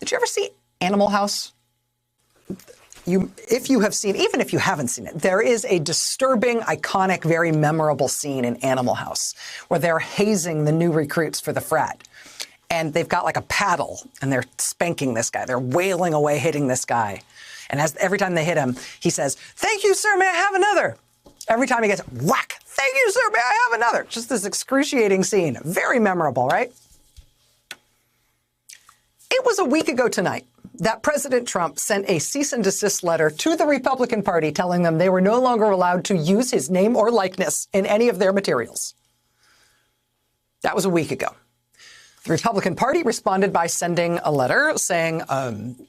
Did you ever see Animal House? If you have seen, even if you haven't seen it, there is a disturbing, iconic, very memorable scene in Animal House where they're hazing the new recruits for the frat. And they've got like a paddle and they're spanking this guy. They're wailing away, hitting this guy. And every time they hit him, he says, "Thank you, sir, may I have another?" Every time he gets whack, "Thank you, sir, may I have another?" Just this excruciating scene. Very memorable, right? It was a week ago tonight that President Trump sent a cease and desist letter to the Republican Party telling them they were no longer allowed to use his name or likeness in any of their materials. That was a week ago. The Republican Party responded by sending a letter saying,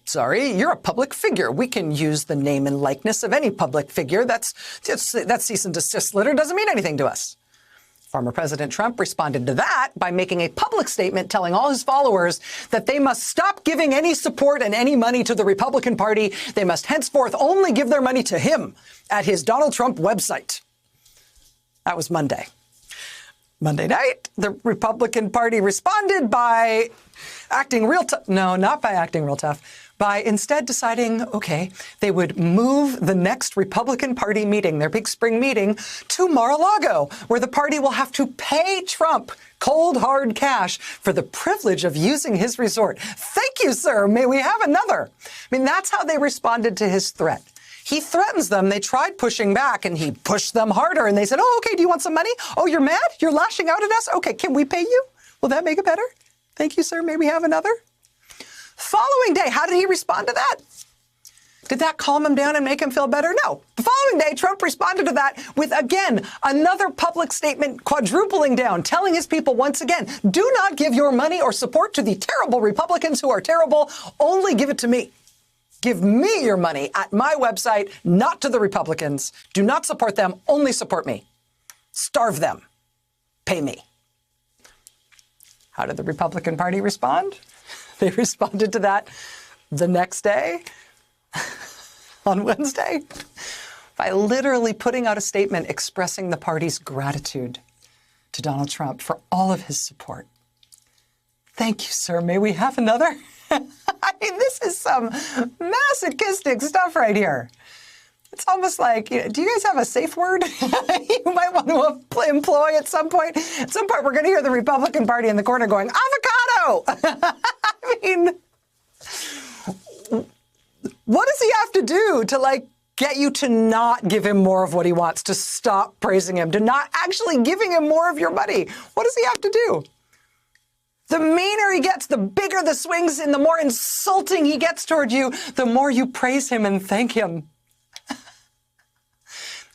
sorry, you're a public figure. We can use the name and likeness of any public figure. That cease and desist letter doesn't mean anything to us. Former President Trump responded to that by making a public statement telling all his followers that they must stop giving any support and any money to the Republican Party. They must henceforth only give their money to him at his Donald Trump website. That was Monday. Monday night, the Republican Party responded by acting real tough. No, not by acting real tough. By instead deciding, okay, they would move the next Republican Party meeting, their big spring meeting, to Mar-a-Lago, where the party will have to pay Trump cold, hard cash for the privilege of using his resort. Thank you, sir. May we have another? I mean, that's how they responded to his threat. He threatens them. They tried pushing back, and he pushed them harder. And they said, oh, okay, do you want some money? Oh, you're mad? You're lashing out at us? Okay, can we pay you? Will that make it better? Thank you, sir. May we have another? Following day, how did he respond to that? Did that calm him down and make him feel better? No. The following day, Trump responded to that with, again, another public statement quadrupling down, telling his people once again, do not give your money or support to the terrible Republicans who are terrible. Only give it to me. Give me your money at my website, not to the Republicans. Do not support them. Only support me. Starve them. Pay me. How did the Republican Party respond? They responded to that the next day, on Wednesday, by literally putting out a statement expressing the party's gratitude to Donald Trump for all of his support. Thank you, sir. May we have another? I mean, this is some masochistic stuff right here. It's almost like, do you guys have a safe word you might want to employ at some point? At some point, we're going to hear the Republican Party in the corner going, avocado! I mean, what does he have to do to, get you to not give him more of what he wants, to stop praising him, to not actually giving him more of your money? What does he have to do? The meaner he gets, the bigger the swings and the more insulting he gets toward you, the more you praise him and thank him.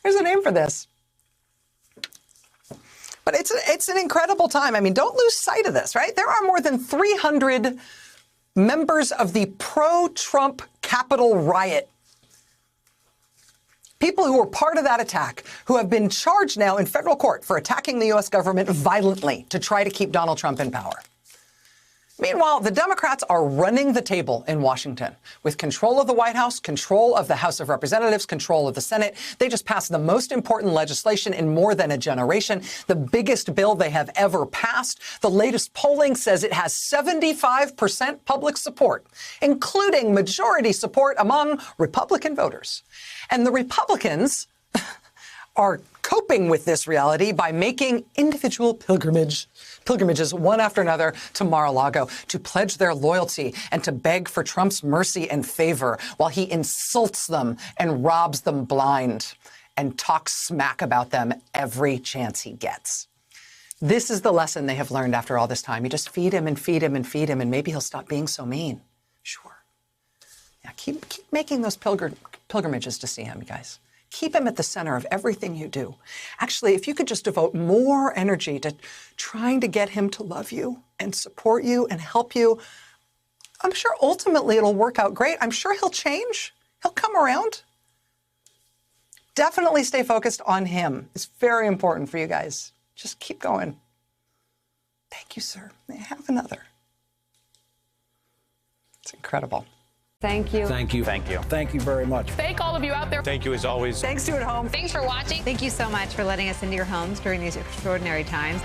There's a name for this. But it's an incredible time. I mean, don't lose sight of this, right? There are more than 300 members of the pro-Trump Capitol riot. People who were part of that attack, who have been charged now in federal court for attacking the U.S. government violently to try to keep Donald Trump in power. Meanwhile, the Democrats are running the table in Washington with control of the White House, control of the House of Representatives, control of the Senate. They just passed the most important legislation in more than a generation, the biggest bill they have ever passed. The latest polling says it has 75% public support, including majority support among Republican voters. And the Republicans are coping with this reality by making individual pilgrimages one after another to Mar-a-Lago to pledge their loyalty and to beg for Trump's mercy and favor while he insults them and robs them blind and talks smack about them every chance he gets. This is the lesson they have learned after all this time. You just feed him and feed him and feed him, and maybe he'll stop being so mean. Sure. Yeah, keep making those pilgrimages to see him, you guys. Keep him at the center of everything you do. Actually, if you could just devote more energy to trying to get him to love you and support you and help you, I'm sure ultimately it'll work out great. I'm sure he'll change. He'll come around. Definitely stay focused on him. It's very important for you guys. Just keep going. Thank you, sir. May I have another? It's incredible. Thank you. Thank you. Thank you. Thank you very much. Thank all of you out there. Thank you as always. Thanks to at home. Thanks for watching. Thank you so much for letting us into your homes during these extraordinary times.